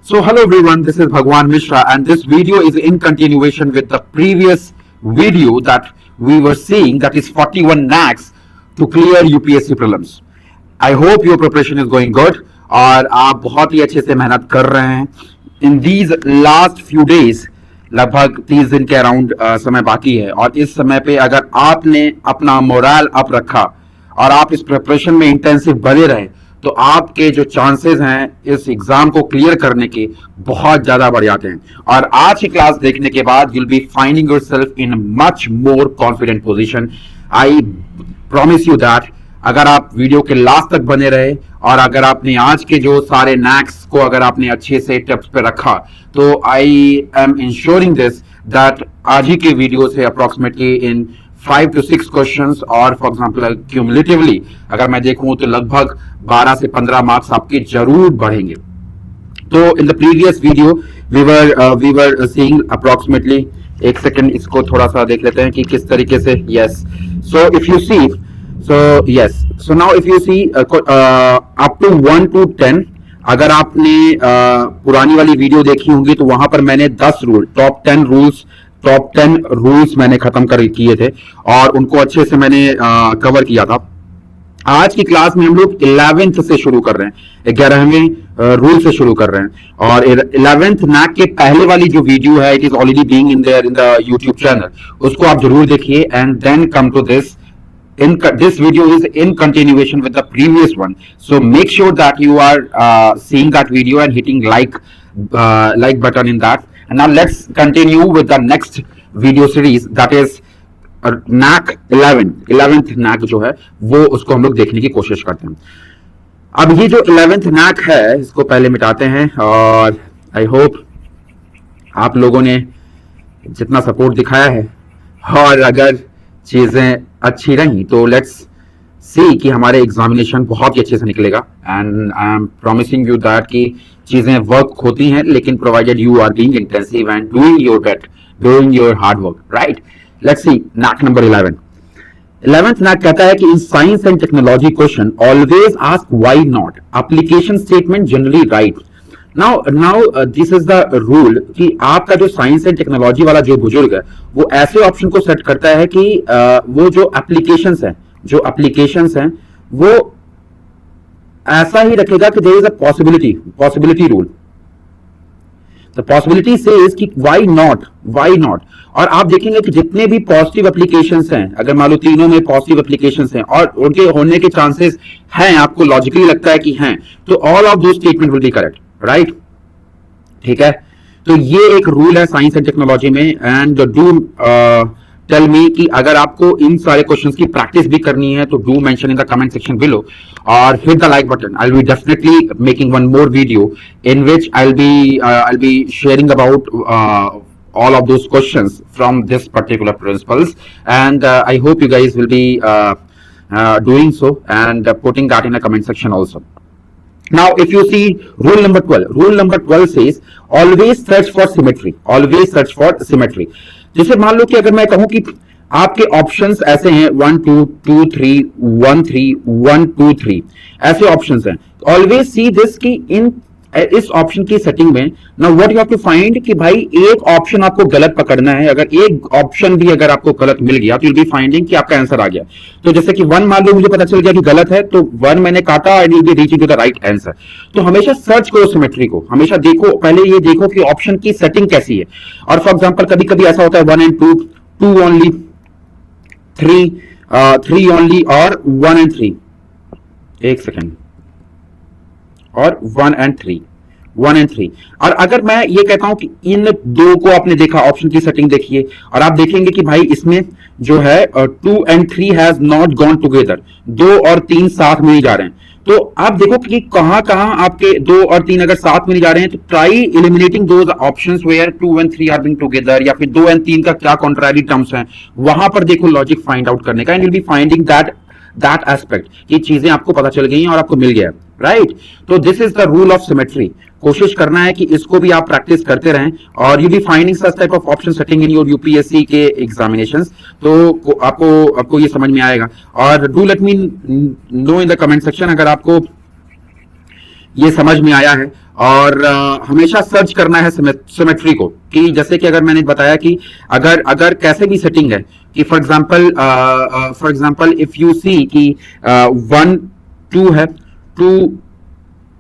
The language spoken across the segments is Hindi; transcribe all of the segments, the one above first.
So hello everyone, this is Bhagwan Mishra and this video is in continuation with the previous video that we were seeing, that is 41 knacks to clear UPSC prelims. I hope your preparation is going good और आप बहुत ही अच्छे से मेहनत कर रहे हैं. In these last few days, लगभग 30 दिन के अराउंड समय बाकी है और इस समय पे अगर आपने अपना मोरल अप रखा और आप इस प्रिपरेशन में इंटेंसिव बने रहे तो आपके जो चांसेस हैं इस एग्जाम को क्लियर करने के बहुत ज्यादा बढ़ जाते हैं. और आज की क्लास देखने के बाद you'll be finding yourself in a much more confident position. I promise you that अगर आप वीडियो के लास्ट तक बने रहे और अगर आपने आज के जो सारे नैक्स को अगर आपने अच्छे से टिप्स पे रखा तो I am ensuring this that आज ही के वीडियो से अप्रोक्सीमेटली इन 5 to 6 क्वेश्चंस और फॉर एग्जांपल क्यूमुलेटिवली अगर मैं देखूं तो लगभग 12 से 15 मार्क्स आपके जरूर बढ़ेंगे. तो in the previous video we were seeing approximately, एक सेकंड इसको थोड़ा सा देख लेते हैं कि किस तरीके से. Yes, so if you see, so now if you see up to 1 to 10, अगर आपने पुरानी वाली वीडियो देखी होंगी तो वहां पर मैंने 10 रूल, टॉप 10 रूल्स मैंने खत्म कर किए थे और उनको अच्छे से मैंने कवर किया था. आज की क्लास में हम लोग 11th से शुरू कर रहे हैं, 11वें रूल से शुरू कर रहे हैं और 11th नैक के पहले वाली जो वीडियो है it is already being in the YouTube channel, उसको आप जरूर देखिए and then come to this. This video is in continuation with the previous one, so make sure that you are seeing that video and hitting like button in that. And now let's continue with the next video series, that is NAC 11th NAC जो है वो उसको हम लोग देखने की कोशिश करते हैं. अब ये जो 11th NAC है इसको पहले मिटाते हैं और आई होप आप लोगों ने जितना सपोर्ट दिखाया है और अगर चीजें अच्छी रही तो लेट्स सी कि हमारे एग्जामिनेशन बहुत ही अच्छे से निकलेगा. And I am promising you that कि चीजें वर्क होती हैं लेकिन provided you are being intensive and doing your best, doing your hard work, right. Let's see knack number 11th knack कहता है कि in science and technology question always ask why not, application statement generally right. Now this is the rule कि आपका जो साइंस एंड टेक्नोलॉजी वाला जो बुजुर्ग है वो ऐसे ऑप्शन को सेट करता है कि वो जो एप्लीकेशंस हैं वो ऐसा ही रखेगा कि there is a possibility rule. The possibility says कि व्हाई नॉट. और आप देखेंगे कि जितने भी पॉजिटिव एप्लीकेशंस हैं, अगर मान लो तीनों में पॉजिटिव एप्लीकेशंस हैं और उनके होने के चांसेस हैं, आपको लॉजिकली लगता है कि हैं, तो ऑल ऑफ दो statement will be correct, right. ठीक है, तो ये एक रूल है साइंस एंड टेक्नोलॉजी में. एंड डू टेल मी कि अगर आपको इन सारे क्वेश्चंस की प्रैक्टिस भी करनी है तो do mention in the comment section below और hit the like button. I will be definitely making one more video in which I will be sharing about all of those questions from this particular principles, and I hope you guys will be doing so and putting that in a comment section also. Now if you see rule number 12 says always search for symmetry. जैसे मान लो कि अगर मैं कहूं कि आपके ऑप्शंस ऐसे हैं 1 2 2 3 1 3 1 2 3 ऐसे ऑप्शंस हैं. ऑलवेज सी दिस कि इन इस ऑप्शन की सेटिंग में now what you have to find कि भाई एक ऑप्शन आपको गलत पकड़ना है. अगर एक ऑप्शन भी अगर आपको गलत मिल गया तो यू विल बी फाइंडिंग कि आपका आंसर आ गया. तो जैसे कि 1 मान लो मुझे पता चल गया कि गलत है तो 1 मैंने काटा and you will be reaching to the right answer. तो हमेशा सर्च करो सिमेट्री को, हमेशा देखो, पहले ये देखो कि ऑप्शन की सेटिंग कैसी है. और फॉर एग्जांपल कभी कभी ऐसा होता है 1 and 2, 2 only, 3 only और 1 and 3, एक सेकेंड, और 1 and 3. और अगर मैं ये कहता हूं कि इन दो को आपने देखा, ऑप्शन की सेटिंग देखिए और आप देखेंगे कि भाई इसमें जो है 2 and 3 has not gone together, 2 और 3 साथ में ही जा रहे हैं. तो आप देखो कि कहां आपके 2 और 3 अगर साथ में नहीं जा रहे हैं तो try eliminating those options where 2 and 3 are being together, या फिर 2 and 3 का क्या कॉन्ट्रारी टर्म्स हैं, वहां पर देखो लॉजिक फाइंड आउट करने का. And you will be finding that aspect, ये चीजें आपको पता चल गई हैं और आपको मिल गया, राइट. तो this is the rule of symmetry. कोशिश करना है कि इसको भी आप प्रैक्टिस करते रहें और you be finding such type of option setting in your UPSC के एग्जामिनेशंस. तो आपको ये समझ में आएगा. और do let me know in the comment section अगर आपको ये समझ में आया है। और हमेशा सर्च करना है सिमेट्री को, कि जैसे कि अगर मैंने बताया कि अगर अगर कैसे भी सेटिंग है कि फॉर एग्जांपल इफ यू सी कि 1 2 है, 2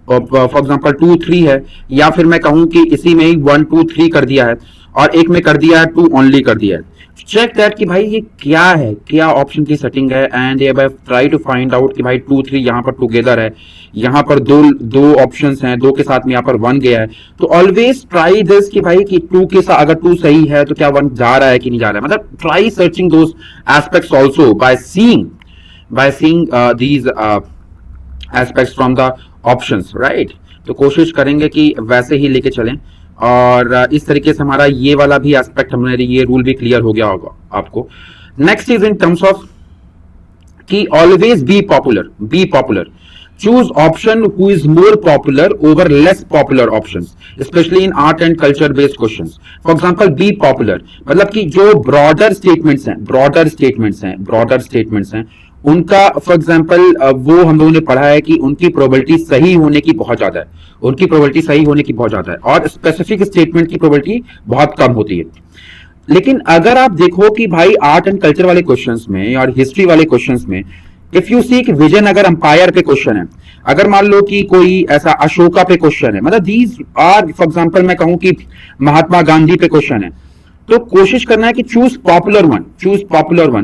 फॉर एग्जांपल 2 3 है, या फिर मैं कहूं कि इसी में ही 1 2 3 कर दिया है और एक में कर दिया है 2 ओनली कर दिया है, चेक दैट कि भाई ये क्या है, क्या ऑप्शन की सेटिंग है, एंड ये भाई ट्राई टू फाइंड आउट कि भाई 2 3 यहाँ पर टुगेदर है, यहाँ पर दो ऑप्शंस हैं, दो के साथ में यहाँ पर 1 गया है। तो ऑलवेज ट्राई दिस कि भाई कि 2 के साथ अगर 2 सही है तो क्या 1 जा रहा है कि नहीं जा रहा है, मतलब try searching those aspects also by seeing these aspects from the options, right. तो कोशिश करेंगे कि वैसे ही लेके चलें, और इस तरीके से हमारा ये वाला भी एस्पेक्ट, हमारे ये रूल भी क्लियर हो गया होगा आपको। Next is in terms of कि always be popular, choose option who is more popular over less popular options, especially in art and culture based questions. For example be popular मतलब कि जो ब्रॉडर स्टेटमेंट्स हैं उनका, फॉर एग्जांपल वो हम लोगों ने पढ़ा है कि उनकी प्रोबेबिलिटी सही होने की बहुत ज्यादा है, और स्पेसिफिक स्टेटमेंट की प्रोबेबिलिटी बहुत कम होती है। लेकिन अगर आप देखो कि भाई आर्ट एंड कल्चर वाले क्वेश्चंस में और हिस्ट्री वाले क्वेश्चंस में, इफ यू सी कि विजय अगर अंपायर पे क्वेश्चन है, अगर मान लो कि कोई ऐसा अशोका पे क्वेश्चन है, मतलब दीज आर फॉर एग्जांपल मैं कहूं कि महात्मा गांधी पे क्वेश्चन है, तो कोशिश करना है कि चूज पॉपुलर वन,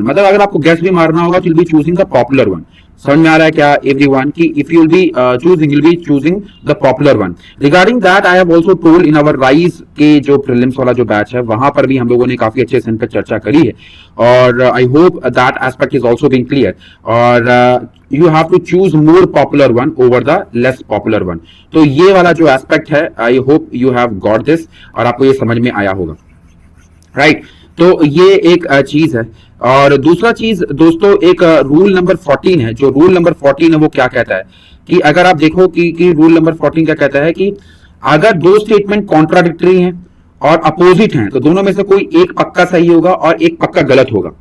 मतलब अगर आपको गेस भी मारना होगा तो will be choosing the popular one. समझ में आ रहा है क्या एवरीवन कि if you will be choosing the popular one. Regarding that I have also told in our rise के जो प्रीलिम्स वाला जो बैच है, वहां पर भी हम लोगों ने काफी अच्छे से इन पर चर्चा करी है, और I hope that aspect is also being clear. और you have to choose more popular one over the less popular one. तो ये वाला जो एस्पेक्ट है, I hope you have got this और आपको ये समझ में आया होगा, राइट। तो ये एक चीज है। और दूसरा चीज दोस्तों, एक रूल नंबर 14 है। जो रूल नंबर 14 है वो क्या कहता है कि अगर आप देखो कि रूल नंबर 14 क्या कहता है कि अगर दो स्टेटमेंट कॉन्ट्राडिक्टरी हैं और अपोजिट हैं तो दोनों में से कोई एक पक्का सही होगा और एक पक्का गलत होगा।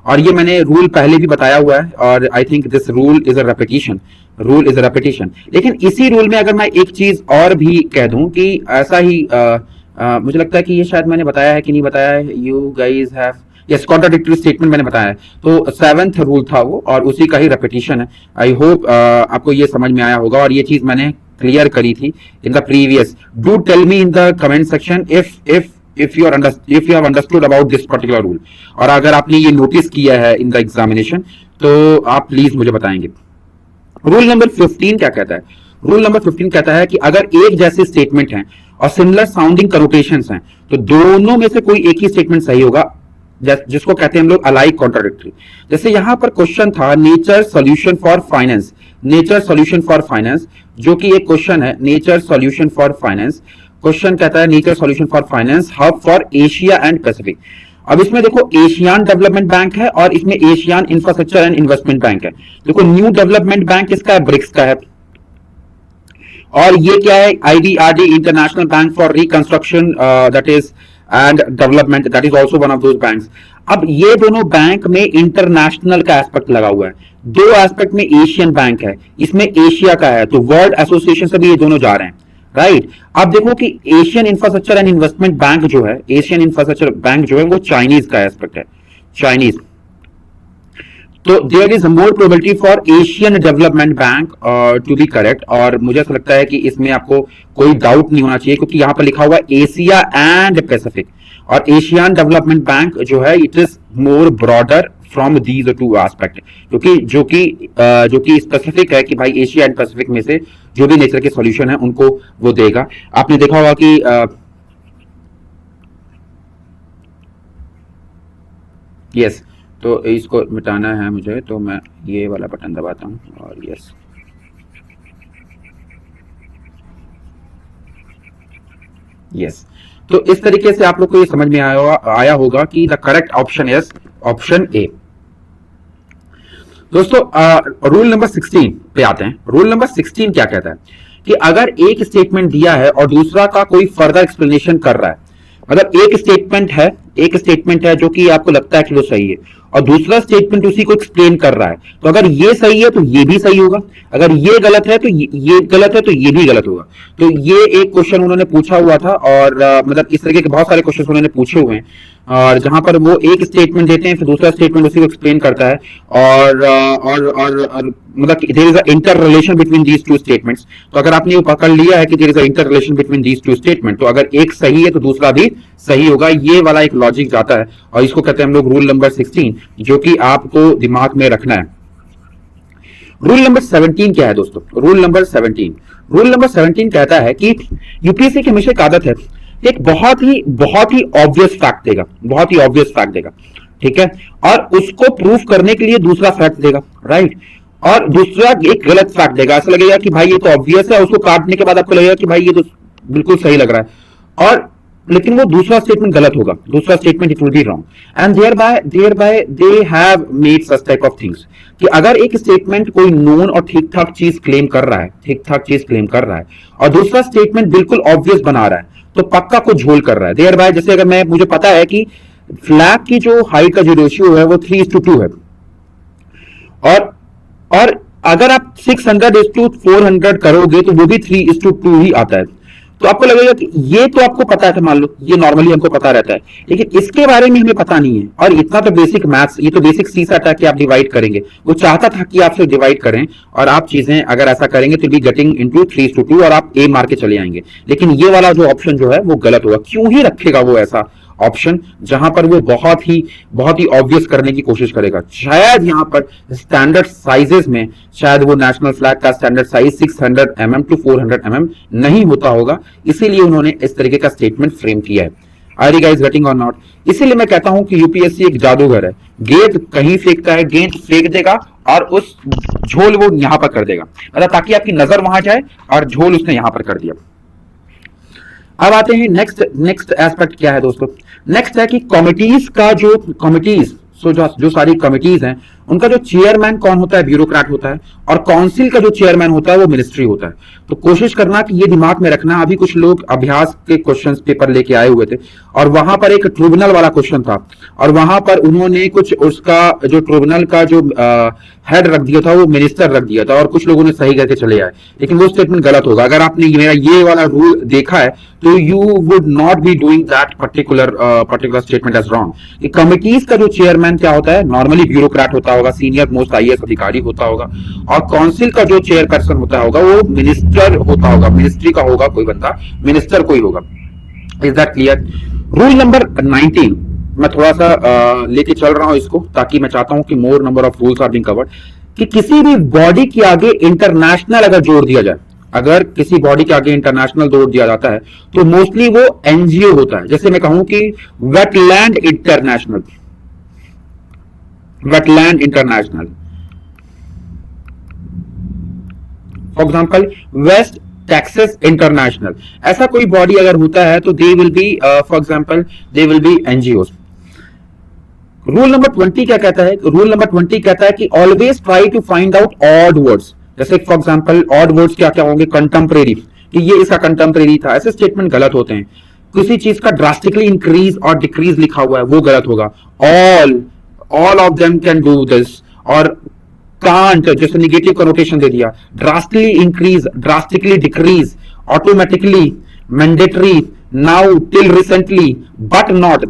और ये मैंने रूल पहले भी बताया हुआ है, और I think this rule is a repetition. लेकिन इसी रूल में अगर मैं एक चीज और भी कह दूं कि ऐसा ही मुझे लगता है कि ये शायद मैंने बताया है कि नहीं बताया है, you guys have, yes, contradictory statement मैंने बताया है। तो 7th रूल था वो, और उसी का ही रेपिटेशन है। आई होप आपको ये समझ में आया होगा, और ये चीज मैंने क्लियर करी थी in the previous. Do tell me in the comment section if you have understood about this particular rule, और अगर आपने ये नोटिस किया है इन द एग्जामिनेशन तो आप प्लीज मुझे बताएंगे। रूल नंबर 15 क्या कहता है? रूल नंबर 15 कहता है कि अगर एक जैसे स्टेटमेंट हैं और सिमिलर साउंडिंग कनोटेशंस हैं तो दोनों में से कोई एक ही स्टेटमेंट सही होगा, जिसको कहते हैं हम लोग अलाइक कॉन्ट्राडिक्टरी। जैसे यहां पर क्वेश्चन था नेचर सॉल्यूशन फॉर फाइनेंस, जो कि एक क्वेश्चन है, nature solution for finance. Question कहता है nature solution for finance hub for Asia and Pacific. अब इसमें देखो एशियन डेवलपमेंट बैंक है और इसमें Asian infrastructure and investment bank है। देखो न्यू डेवलपमेंट बैंक किसका है? ब्रिक्स का है। और ये क्या है? IDRD, international bank for reconstruction that is and development, that is also one of those banks. अब ये दोनों बैंक में इंटरनेशनल का एस्पेक्ट लगा हुआ है, दो एस्पेक्ट में एशियन बैंक है, इसमें एशिया का है, तो वर्ल्ड एसोसिएशन से भी ये दोनों जा रहे हैं, राइट। अब देखो कि Asian infrastructure and investment bank जो है, एशियन इंफ्रास्ट्रक्चर बैंक जो है वो चाइनीज का एस्पेक्ट है, चाइनीज। तो there is more probability for Asian Development Bank to be correct. और मुझे ऐसा लगता है कि इसमें आपको कोई डाउट नहीं होना चाहिए, क्योंकि यहां पर लिखा हुआ है एशिया एंड पैसिफिक, और एशियन डेवलपमेंट बैंक जो है it is more broader from these two aspect, जो कि स्पेसिफिक है कि भाई एशिया एंड पैसिफिक में से जो भी नेचर के सॉल्यूशन है उनको वो देगा। आपने देखा होगा कि यस, तो इसको मिटाना है मुझे, तो मैं ये वाला बटन दबाता हूं और यस, यस। तो इस तरीके से आप लोग को ये समझ में आया होगा कि the correct option is option A. दोस्तों रूल नंबर 16 पे आते हैं। रूल नंबर 16 क्या कहता है कि अगर एक स्टेटमेंट दिया है और दूसरा का कोई फर्दर एक्सप्लेनेशन कर रहा है, मतलब एक स्टेटमेंट है जो कि आपको लगता है कि वो सही है, और दूसरा स्टेटमेंट उसी को एक्सप्लेन कर रहा है, तो अगर ये सही है तो ये भी सही होगा, अगर ये गलत है तो ये गलत है तो ये भी गलत होगा। तो ये एक क्वेश्चन उन्होंने पूछा हुआ था, और मतलब इस तरीके के बहुत सारे क्वेश्चन उन्होंने पूछे हुए हैं, और जहां पर वो एक स्टेटमेंट देते हैं फिर दूसरा स्टेटमेंट उसी को एक्सप्लेन करता है, और मतलब there is a inter relation between these two statements. तो अगर आपने वो पकड़ लिया है कि there is a inter relation between these two statement, तो अगर एक सही है तो दूसरा भी सही होगा, ये वाला एक लॉजिक जाता है, और इसको कहते हैं हम लोग रूल नंबर 16, जो कि आपको दिमाग में रखना है। रूल नंबर 17 क्या है दोस्तों? रूल नंबर 17 कहता है कि यूपीएससी की हमेशा एक आदत है, एक बहुत ही ऑब्वियस फैक्ट देगा, बहुत ही ऑब्वियस फैक्ट देगा, ठीक है, और उसको प्रूफ करने के लिए दूसरा फैक्ट देगा, राइट, और दूसरा एक गलत फैक्ट देगा। ऐसा लगेगा कि भाई ये तो ऑब्वियस है, उसको काटने के बाद आपको लगेगा कि भाई ये तो बिल्कुल सही लग रहा है, और लेकिन वो दूसरा स्टेटमेंट गलत होगा, दूसरा statement it will be wrong, and thereby they have made such type of things कि अगर एक स्टेटमेंट कोई नोन और ठीक ठाक चीज क्लेम कर रहा है, और दूसरा स्टेटमेंट बिल्कुल ऑब्वियस बना रहा है, तो पक्का को झोल कर रहा है। देयर बाय, जैसे अगर मुझे पता है कि फ्लैग की जो हाइट का जो रेशियो है वो 3:2 है, और अगर आप 600:400 करोगे तो वो भी 3:2 ही आता है, तो आपको लगेगा कि ये तो आपको पता है, मान लो ये नॉर्मली हमको पता रहता है, लेकिन इसके बारे में हमें पता नहीं है, और इतना तो बेसिक मैथ्स, ये तो बेसिक सी सेट है कि आप डिवाइड करेंगे, वो चाहता था कि आपसे डिवाइड करें, और आप चीजें अगर ऐसा करेंगे तो बी गेटिंग इनटू 3:2 और आप ए मार के चले आएंगे, लेकिन ये वाला जो ऑप्शन जो है वो गलत होगा। क्यों ही रखेगा वो ऐसा ऑप्शन जहां पर वो बहुत ही ऑब्वियस करने की कोशिश करेगा? शायद यहां पर स्टैंडर्ड साइजेस में शायद वो नेशनल फ्लैग का standard size 600 mm to 400 mm नहीं होता होगा, इसीलिए उन्होंने इस तरीके का स्टेटमेंट फ्रेम किया है। आर यू गाइस गेटिंग और नॉट? इसीलिए मैं कहता हूं कि यूपीएससी एक जादूगर है, गेंद कहीं फेंकता है, गेंद फेंक देगा और उस झोल वो यहां पर कर देगा, मतलब ताकि आपकी नजर वहां जाए, और झोल उसने यहां पर कर दिया। अब आते हैं नेक्स्ट एस्पेक्ट क्या है दोस्तों? नेक्स्ट है कि कमिटीज जो सारी कमिटीज हैं उनका जो चेयरमैन कौन होता है? ब्यूरोक्रेट होता है, और काउंसिल का जो चेयरमैन होता है वो मिनिस्ट्री होता है। तो कोशिश करना कि ये दिमाग में रखना। अभी कुछ लोग अभ्यास के क्वेश्चंस पेपर लेके आए हुए थे, और वहां पर एक ट्रिब्यूनल वाला क्वेश्चन था, और वहां पर उन्होंने कुछ उसका जो ट्रिब्यूनल का जो हेड रख दिया था वो मिनिस्टर रख दिया था, और कुछ लोगों ने सही करके चले आए, लेकिन वो स्टेटमेंट गलत होगा। अगर आपने मेरा ये वाला रूल देखा है तो you would not be doing that particular statement as wrong. Committees का जो चेयरमैन क्या होता है? नॉर्मली ब्यूरोक्रेट होता होगा, सीनियर मोस्ट आईएएस अधिकारी होता होगा, और काउंसिल का जो चेयरपर्सन होता होगा वो मिनिस्टर होता होगा, मिनिस्ट्री का होगा कोई बंदा, मिनिस्टर कोई होगा। Is that clear? Rule number 19 मैं थोड़ा सा लेके चल रहा हूं इसको, ताकि मैं चाहता हूं कि more number of rules are being covered, कि किसी भी बॉडी के आगे इंटरनेशनल अगर जोड़ दिया जाए, अगर किसी बॉडी के आगे इंटरनेशनल जोड़ दिया जाता है तो मोस्टली वो एनजीओ होता है। जैसे मैं कहूं कि wetland international, for example West Texas international, ऐसा कोई बॉडी अगर होता है तो they will B for example they will B NGO. Rule number 20 क्या कहता है? रूल नंबर 20 कहता है कि always try to find out odd words. जैसे फॉर एग्जाम्पल ऑड वर्ड्स क्या क्या होंगे? कंटेम्परेरी, कि ये इसका कंटेम्परेरी था, ऐसे स्टेटमेंट गलत होते हैं। किसी चीज का ड्रास्टिकली इंक्रीज और डिक्रीज लिखा हुआ है वो गलत होगा। All of them can do this, और कांट जैसे निगेटिव कनोटेशन दे दिया, drastically increase, drastically decrease, automatically, mandatory, now, till recently, but not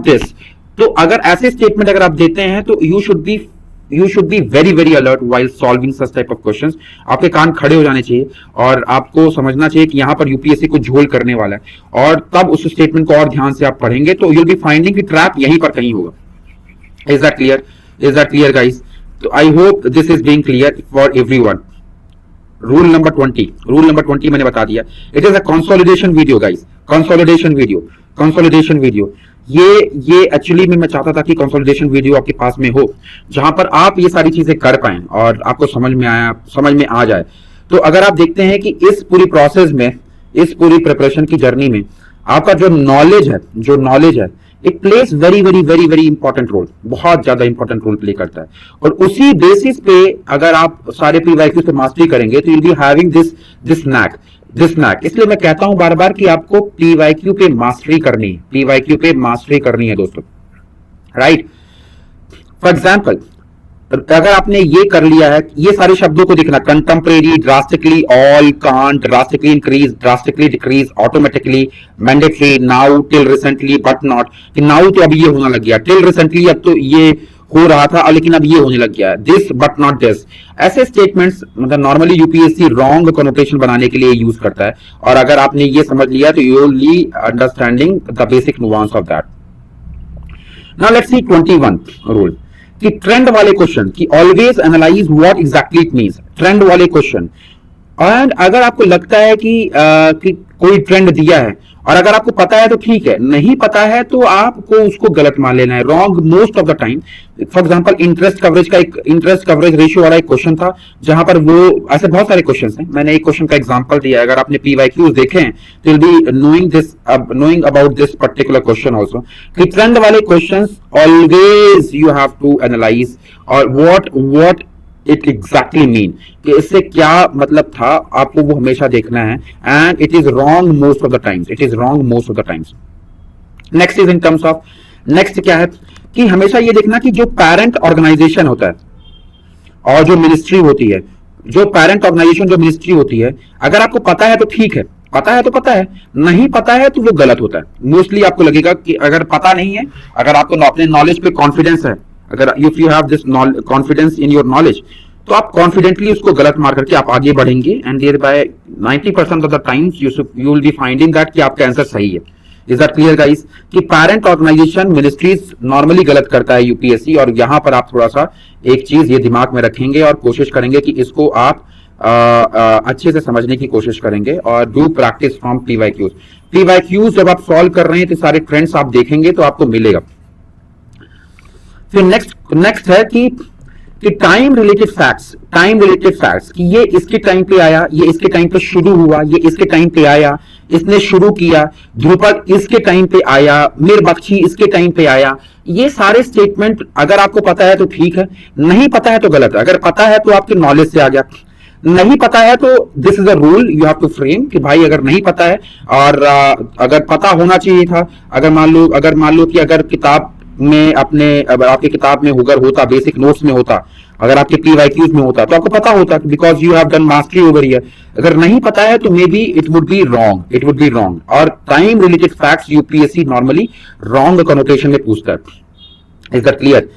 this. तो अगर ऐसे स्टेटमेंट अगर आप देते हैं तो you should be very alert while solving such type of questions. आपके कान खड़े हो जाने चाहिए और आपको समझना चाहिए कि यहां पर यूपीएससी को झोल करने वाला है, और तब उस स्टेटमेंट को और ध्यान से आप पढ़ेंगे तो यू विल बी फाइंडिंग कि ट्रैप यहीं पर कहीं होगा। Is that clear guys? तो I hope this is being clear for everyone. Rule number 20 मैंने बता दिया। It is a consolidation video guys, consolidation video. ये एक्चुअली में मैं चाहता था कि कंसोलिडेशन वीडियो आपके पास में हो, जहां पर आप ये सारी चीजें कर पाएं और आपको समझ में आ जाए। तो अगर आप देखते हैं कि इस पूरी प्रोसेस में, इस पूरी प्रिपरेशन की जर्नी में आपका जो नॉलेज है it plays very important role, बहुत ज्यादा इंपॉर्टेंट रोल प्ले करता है। और उसी बेसिस पे अगर आप सारे पीवाईक्यू पे मास्टरी करेंगे तो you will be having this knack. इसलिए मैं कहता हूं बार बार कि आपको पीवाईक्यू पे मास्टरी करनी है, दोस्तों, राइट? फॉर एग्जाम्पल, अगर आपने ये कर लिया है, ये सारे शब्दों को देखना, contemporary, drastically, all, can't, drastically increase, drastically decrease, automatically, mandatory, now, till recently, but not, कि नाउ तो अब ये होना लग गया, टिल रिसेंटली अब तो ये हो रहा था लेकिन अब ये होने लग गया, दिस बट नॉट दिस, ऐसे स्टेटमेंट्स मतलब नॉर्मली यूपीएससी रॉन्ग कनोटेशन बनाने के लिए यूज करता है, और अगर आपने ये समझ लिया तो you will be understanding the basic nuance of that. Now let's C 21 rule कि ट्रेंड वाले क्वेश्चन की always analyse what exactly it means, trend वाले क्वेश्चन। एंड अगर आपको लगता है कि कोई ट्रेंड दिया है और अगर आपको पता है तो ठीक है, नहीं पता है तो आपको उसको गलत मान लेना है, wrong most of the time. For example interest coverage ratio वाला एक क्वेश्चन था, जहां पर वो ऐसे बहुत सारे क्वेश्चंस हैं, मैंने एक क्वेश्चन का एग्जांपल दिया है, अगर आपने पीवाईक्यूज देखे हैं तो will be knowing about this particular question also, कि ट्रेंड वाले questions always you have to analyse और व्हाट इट एग्जैक्टली मीन, कि इससे क्या मतलब था, आपको वो हमेशा देखना है। And it is wrong most of the times, it is wrong most of the times. Next is in terms of, next क्या है कि हमेशा ये देखना कि जो पेरेंट ऑर्गेनाइजेशन होता है और जो मिनिस्ट्री होती है, जो पेरेंट ऑर्गेनाइजेशन जो मिनिस्ट्री होती है, अगर आपको पता है तो ठीक है, पता है तो पता है, नहीं पता है तो वो गलत होता है। मोस्टली आपको लगेगा कि अगर पता नहीं है, अगर आपको अपने नॉलेज पे कॉन्फिडेंस है, अगर if you have this confidence in your knowledge, तो आप कॉन्फिडेंटली उसको गलत मार करके आप आगे बढ़ेंगे, and thereby 90% of the times you will be finding that कि आपका आंसर सही है। Is that clear guys? कि पेरेंट ऑर्गेनाइजेशन मिनिस्ट्रीज नॉर्मली गलत करता है यूपीएससी, और यहां पर आप थोड़ा सा एक चीज ये दिमाग में रखेंगे और कोशिश करेंगे कि इसको आप अच्छे से समझने की कोशिश करेंगे, और do practice from PYQs. PYQs जब आप सॉल्व कर रहे हैं तो सारे ट्रेंड्स आप देखेंगे तो आपको मिलेगा। फिर नेक्स्ट है कि टाइम रिलेटेड फैक्ट्स, कि ये इसके टाइम पे आया, ये इसके टाइम पे शुरू हुआ, ये इसके टाइम पे आया, इसने शुरू किया, ध्रुपद इसके टाइम पे आया, मीरबख्शी इसके टाइम पे आया। ये सारे स्टेटमेंट अगर आपको पता है तो ठीक है, नहीं पता है तो गलत है। अगर पता है तो आपके नॉलेज से आ गया, नहीं पता है तो this is a rule you have to frame, कि भाई अगर नहीं पता है और अगर पता होना चाहिए था, अगर मान लो कि अगर किताब में आपकी किताब में अगर होता, बेसिक नोट्स में होता, अगर आपके पीवाईक्यूज में होता तो आपको पता होता, because you have done mastery over here. अगर नहीं पता है तो maybe it would be wrong. और time related facts UPSC normally wrong connotation में पूछता है। Is that clear?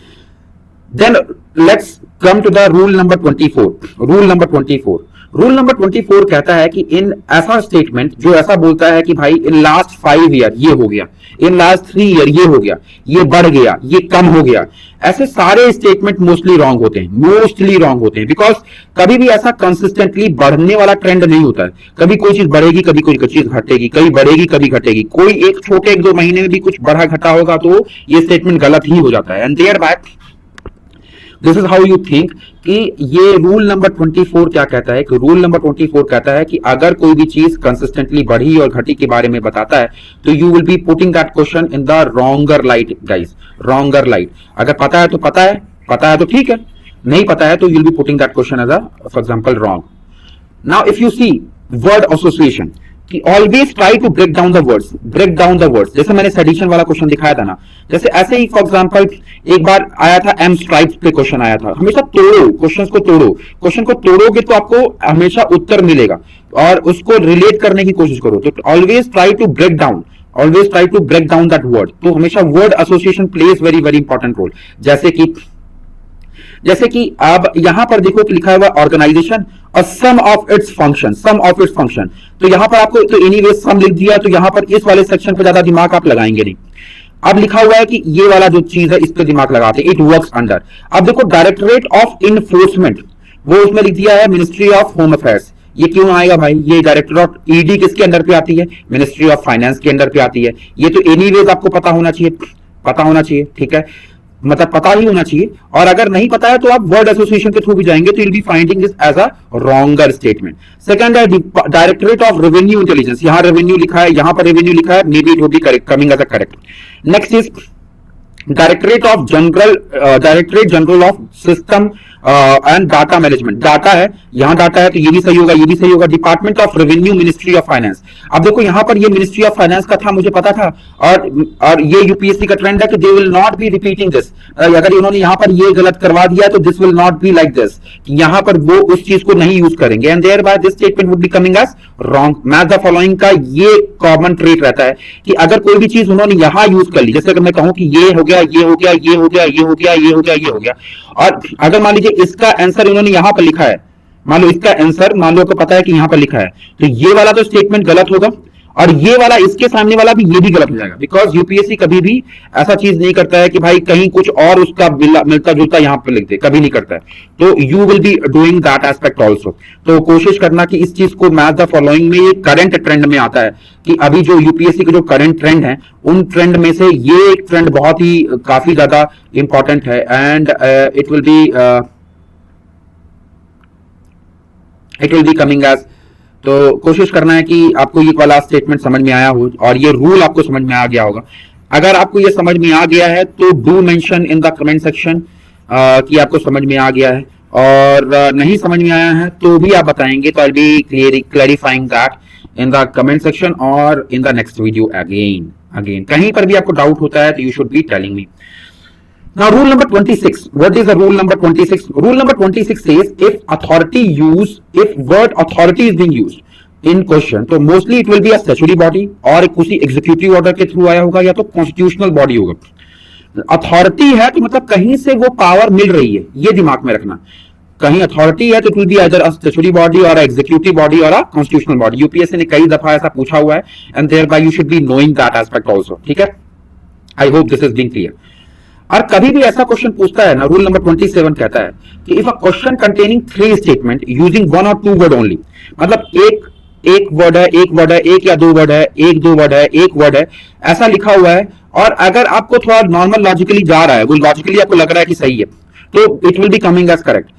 Then let's come to the rule number 24। Rule number 24 कहता है कि इन ऐसा स्टेटमेंट जो ऐसा बोलता है कि भाई इन लास्ट 5 ईयर ये हो गया, इन लास्ट 3 ईयर ये हो गया, ये बढ़ गया, ये कम हो गया, ऐसे सारे स्टेटमेंट मोस्टली रॉन्ग होते हैं, बिकॉज कभी भी ऐसा कंसिस्टेंटली बढ़ने वाला ट्रेंड नहीं होता है। कभी कोई चीज बढ़ेगी, कभी कोई चीज घटेगी, कभी बढ़ेगी, कभी घटेगी। कोई एक छोटे 1-2 महीने में भी कुछ बढ़ा घटा होगा तो ये स्टेटमेंट गलत ही हो जाता है। And thereby this is how you think कि ये रूल नंबर 24 क्या कहता है, कि रूल नंबर 24 कहता है कि अगर कोई भी चीज कंसिस्टेंटली बढ़ी और घटी के बारे में बताता है तो you will be putting that question in the wronger light guys, wronger light. अगर पता है तो पता है तो ठीक है, नहीं पता है तो you will be putting that question as a for example wrong. Now if you see word association, कि always try to break down the words, जैसे मैंने सेडिशन वाला क्वेश्चन दिखाया था ना, जैसे ऐसे ही फॉर एग्जांपल एक बार आया था एम स्ट्राइप्स पे क्वेश्चन आया था। हमेशा तोड़ो क्वेश्चन को तोड़ोगे तो आपको हमेशा उत्तर मिलेगा, और उसको रिलेट करने की कोशिश करो। तो always try to break down that word. तो हमेशा word association plays very very important role. जैसे कि अब यहां पर देखो कि लिखा हुआ ऑर्गेनाइजेशन और सम ऑफ इट्स फंक्शन, तो यहां पर आपको तो एनीवे सम लिख दिया, तो यहां पर इस वाले सेक्शन पर ज्यादा दिमाग आप लगाएंगे नहीं। अब लिखा हुआ है कि ये वाला जो चीज है इस पर दिमाग लगाते हैं, इट वर्क्स अंडर। अब देखो डायरेक्टरेट ऑफ इन्फोर्समेंट, वो उसमें लिख दिया है मिनिस्ट्री ऑफ होम अफेयर्स। ये क्यों आएगा भाई? ये डायरेक्टर ऑफ ईडी किसके अंडर पे आती है? मिनिस्ट्री ऑफ फाइनेंस के अंडर पे आती है। ये तो एनीवेज आपको पता होना चाहिए, ठीक है, मतलब पता ही होना चाहिए। और अगर नहीं पता है तो आप वर्ड एसोसिएशन के थ्रू भी जाएंगे तो you will be finding this as a wronger statement. Second है डायरेक्टरेट ऑफ रेवेन्यू इंटेलिजेंस, यहां रेवेन्यू लिखा है, यहां पर रेवेन्यू लिखा है, maybe it would be correct, coming as a correct. Next is directorate general of system and data management, data है, यहाँ डाटा है तो ये भी सही होगा, ये भी सही होगा। Department of revenue, ministry of finance. अब देखो यहाँ पर ये मिनिस्ट्री ऑफ फाइनेंस का था, मुझे पता था, और ये यूपीएससी का ट्रेंड है कि they will not be repeating this. अगर इन्होंने यहाँ पर ये गलत करवा दिया तो this will not be like this, यहाँ पर वो उस चीज को नहीं यूज करेंगे, and thereby this statement would be coming as wrong. Match the following का ये कॉमन ट्रेट रहता है कि अगर कोई भी चीज उन्होंने यहां यूज कर ली, जैसे अगर मैं कहूं कि ये हो गया, ये हो गया, ये हो गया, ये हो गया, ये हो गया, ये हो गया, और अगर मान लीजिए इसका आंसर इन्होंने यहां पर लिखा है, मान लो इसका आंसर मान लो को पता है कि यहां पर लिखा है, तो ये वाला तो स्टेटमेंट गलत होगा, और ये वाला इसके सामने वाला भी ये भी गलत हो जाएगा, बिकॉज यूपीएससी कभी भी ऐसा चीज नहीं करता है कि भाई कहीं कुछ और उसका मिलता जुलता यहां पर लिख दे, कभी नहीं करता है। तो you will B doing that aspect also. तो कोशिश करना कि इस चीज को मैच द फॉलोइंग में, ये करंट ट्रेंड में आता है कि अभी जो यूपीएससी के जो करंट ट्रेंड है उन ट्रेंड में से ये एक ट्रेंड बहुत ही काफी ज्यादा इंपॉर्टेंट है, and it will be coming as. तो कोशिश करना है कि आपको ये वाला स्टेटमेंट समझ में आया हो और ये रूल आपको समझ में आ गया होगा। अगर आपको ये समझ में आ गया है तो do mention in the comment section कि आपको समझ में आ गया है, और नहीं समझ में आया है तो भी आप बताएंगे, तो I will be clarifying that in the comment section और in the next video again कहीं पर भी आपको डाउट होता है तो you should be telling me. Now, rule number 26. What is the rule number 26? Rule number 26 says if word authority is being used in question, तो mostly it will be a statutory body और किसी executive order के थ्रू आया होगा या तो constitutional body होगा। अथॉरिटी है तो मतलब कहीं से वो पावर मिल रही है, ये दिमाग में रखना। कहीं अथॉरिटी है तो it will be either a statutory body और एग्जीक्यूटिव बॉडी और अ कॉन्स्टिट्यूशनल बॉडी। यूपीएससी ने कई दफा ऐसा पूछा हुआ है, and thereby you should be knowing that aspect also. ठीक है, I hope this is being clear. और कभी भी ऐसा क्वेश्चन पूछता है ना, रूल नंबर 27 कहता है कि if a question containing 3 statement using 1 और 2 वर्ड ओनली, मतलब एक वर्ड है, एक या 2 वर्ड है, एक 2 वर्ड है, एक वर्ड है, ऐसा लिखा हुआ है, और अगर आपको थोड़ा नॉर्मल लॉजिकली जा रहा है, वो लॉजिकली आपको लग रहा है कि सही है, तो it will be coming as correct.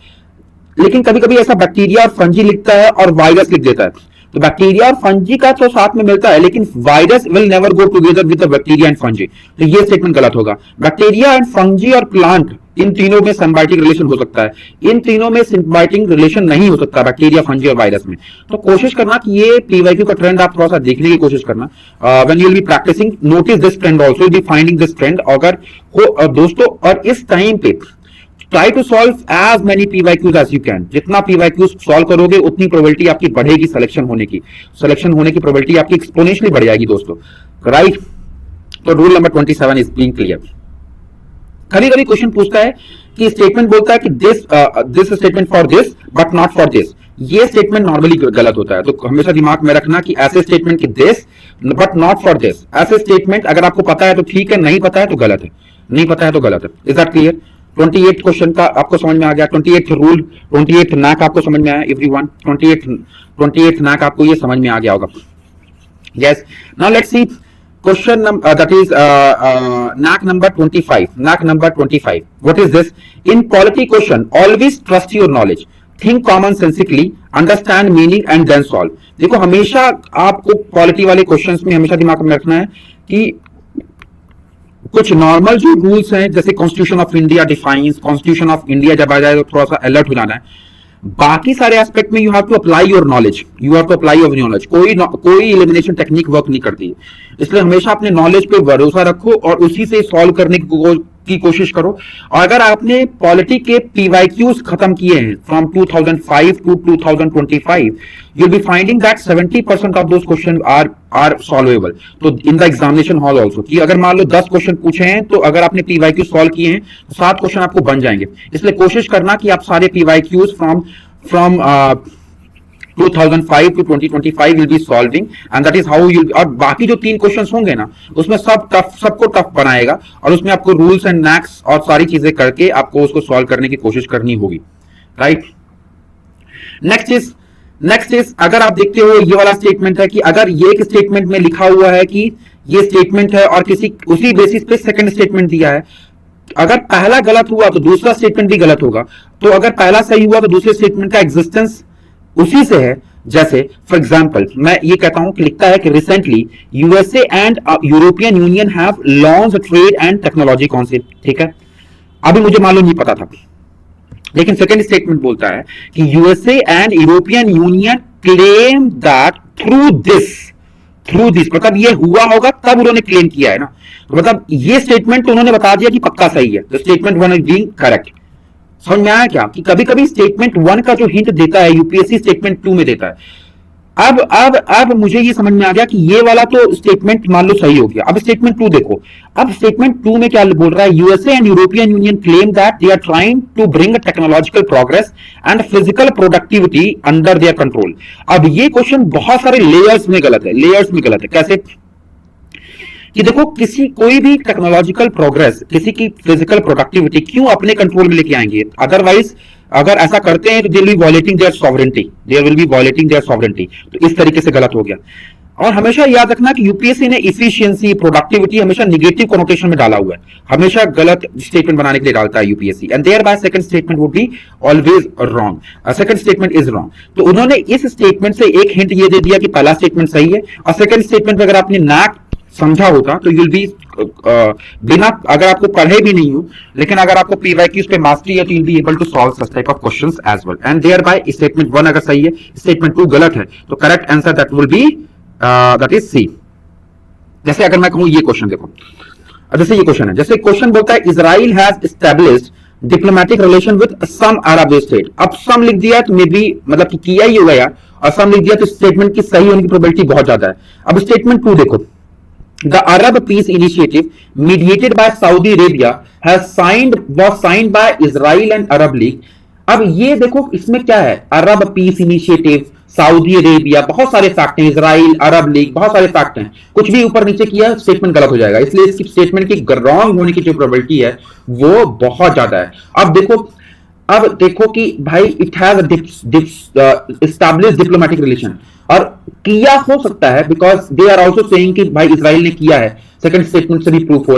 लेकिन कभी कभी ऐसा बैक्टीरिया और फंजी लिखता है और वायरस लिख देता है, तो बैक्टीरिया और फंजी का तो साथ में मिलता है, लेकिन virus will never go together with the bacteria and fungi, तो ये स्टेटमेंट गलत होगा। बैक्टीरिया एंड फंजी और प्लांट, इन तीनों में सिम्बायोटिक रिलेशन हो सकता है, इन तीनों में सिम्बायोटिक रिलेशन नहीं हो सकता बैक्टीरिया, फंजी और वायरस में। तो कोशिश करना कि ये पीवाईक्यू का ट्रेंड आप थोड़ा सा देखने की कोशिश करना। When you will be practising, notice this trend also, you will be finding this trend. अगर हो दोस्तों, और इस टाइम पे try to solve as many PYQs as you can. जितना पीवाईक्यूज सॉल्व करोगे उतनी प्रोबेबिलिटी आपकी बढ़ेगी सिलेक्शन होने की प्रोबेबिलिटी आपकी एक्सपोनेंशियली बढ़ जाएगी दोस्तों, राइट। तो rule number 27 is being clear. कभी कभी क्वेश्चन पूछता है कि स्टेटमेंट बोलता है कि this statement for this but not for this, ये स्टेटमेंट नॉर्मली गलत होता है, तो हमेशा दिमाग में रखना कि ऐसे स्टेटमेंट की this but not for this, ऐसे स्टेटमेंट अगर आपको पता है तो ठीक है, नहीं पता है तो गलत है, नहीं पता है तो गलत है। Is that clear? 28 क्वेश्चन का आपको समझ में आ गया, 28 रूल, 28 नैक आपको समझ में आया एवरीवन, 28 नैक आपको ये समझ में आ गया होगा। Yes, now let's see question number, that is knack number 25। Knack number 25, what is this? In polity question always trust your knowledge, think common sensically, understand meaning and then solve. देखो, हमेशा आपको पॉलिटी वाले क्वेश्चंस में हमेशा दिमाग में रखना है कि कुछ नॉर्मल जो रूल्स हैं, जैसे constitution of India defines, constitution of India जब आ जाए तो थोड़ा सा अलर्ट हो जाना है। बाकी सारे एस्पेक्ट में you have to apply your knowledge, कोई एलिमिनेशन टेक्निक वर्क नहीं करती, इसलिए हमेशा अपने नॉलेज पे भरोसा रखो और उसी से सॉल्व करने की कोशिश करो। और अगर आपने पॉलिटी के पीवाईक्यूज खत्म किए हैं from 2005 to 2025, you will be finding that 70% of those questions are solvable. तो in the examination hall also, कि अगर मान लो 10 क्वेश्चन पूछे हैं तो अगर आपने पीवाईक्यू सॉल्व किए हैं तो 7 क्वेश्चन आपको बन जाएंगे। इसलिए कोशिश करना कि आप सारे PYQs from 2005 to 2025 will be solving, and that is how you, और बाकी जो 3 क्वेश्चंस होंगे ना उसमें सबको टफ बनाएगा, और उसमें आपको रूल्स एंड नैक्स और सारी चीजें करके आपको उसको सॉल्व करने की कोशिश करनी होगी, राइट। नेक्स्ट इज अगर आप देखते हो ये वाला स्टेटमेंट है कि अगर ये एक स्टेटमेंट में लिखा हुआ है कि ये स्टेटमेंट है और किसी उसी बेसिस पे सेकंड स्टेटमेंट दिया है, अगर पहला गलत हुआ तो दूसरा स्टेटमेंट भी गलत होगा, तो अगर पहला सही हुआ तो दूसरे स्टेटमेंट का एग्जिस्टेंस उसी से है। जैसे फॉर एग्जांपल मैं ये कहता हूं कि लिखता है कि recently USA and European union have launched trade and technology council, ठीक है। अभी मुझे मालूम नहीं पता था, लेकिन सेकंड स्टेटमेंट बोलता है कि USA and European Union claim that through this मतलब ये हुआ होगा तब उन्होंने क्लेम किया है ना, तो मतलब ये स्टेटमेंट तो उन्होंने बता दिया कि पक्का सही है, statement one is being correct. समझ में आया क्या कि कभी कभी स्टेटमेंट वन का जो हिंट देता है यूपीएससी स्टेटमेंट टू में देता है। अब मुझे ये समझ में आ गया कि ये वाला तो स्टेटमेंट मान लो सही हो गया। अब स्टेटमेंट टू देखो, अब स्टेटमेंट टू में क्या बोल रहा है, USA and European Union claim that they are trying to bring technological progress and physical productivity under their control. अब ये क्वेश्चन बहुत सारे लेयर्स में गलत है। कैसे कि देखो किसी कोई भी टेक्नोलॉजिकल प्रोग्रेस, किसी की फिजिकल प्रोडक्टिविटी क्यों अपने कंट्रोल में लेके आएंगे, अदरवाइज अगर ऐसा करते हैं तो they will be violating their sovereignty. तो इस तरीके से गलत हो गया। और हमेशा याद रखना कि यूपीएससी ने इफिशियंसी, प्रोडक्टिविटी हमेशा निगेटिव कोनोटेशन में डाला हुआ है, हमेशा गलत स्टेटमेंट बनाने के लिए डालता है UPSC, and thereby second statement would be always wrong, second statement is wrong. तो उन्होंने इस स्टेटमेंट से एक हिंट ये दे दिया कि पहला स्टेटमेंट सही है, और सेकंड स्टेटमेंट में अगर आपने नाक समझा होता तो यूल बी बिना, अगर आपको पढ़े भी नहीं हो लेकिन अगर आपको पीवाईक्यूज पे मास्टरी है तो you'll be able to solve such type of questions as well, and thereby statement one अगर सही है, स्टेटमेंट टू गलत है, तो correct answer that will be that is C. जैसे अगर मैं कहूं ये क्वेश्चन देखो, जैसे ये क्वेश्चन है, जैसे क्वेश्चन बोलता है Israel has established diplomatic relation with some Arab state. अब सम लिख दिया तो मे बी मतलब कि किया ही होगा यार, और सम लिख दिया तो स्टेटमेंट की सही होने की प्रोबेबिलिटी बहुत ज्यादा है। अब स्टेटमेंट टू देखो, the Arab peace initiative mediated by Saudi Arabia was signed by Israel and Arab League। अब ये देखो इसमें क्या है, अरब पीस इनिशिएटिव, सऊदी अरेबिया, बहुत सारे फैक्ट हैं, इजराइल, अरब लीग, बहुत सारे फैक्ट हैं, कुछ भी ऊपर नीचे किया स्टेटमेंट गलत हो जाएगा, इसलिए इसकी स्टेटमेंट की रॉन्ग होने की जो प्रोबेबिलिटी है वो बहुत ज्यादा है। अब देखो कि भाई it has established diplomatic relation, और किया हो सकता है because they are also saying कि भाई इजराइल ने किया है, सेकंड स्टेटमेंट से भी प्रूफ हो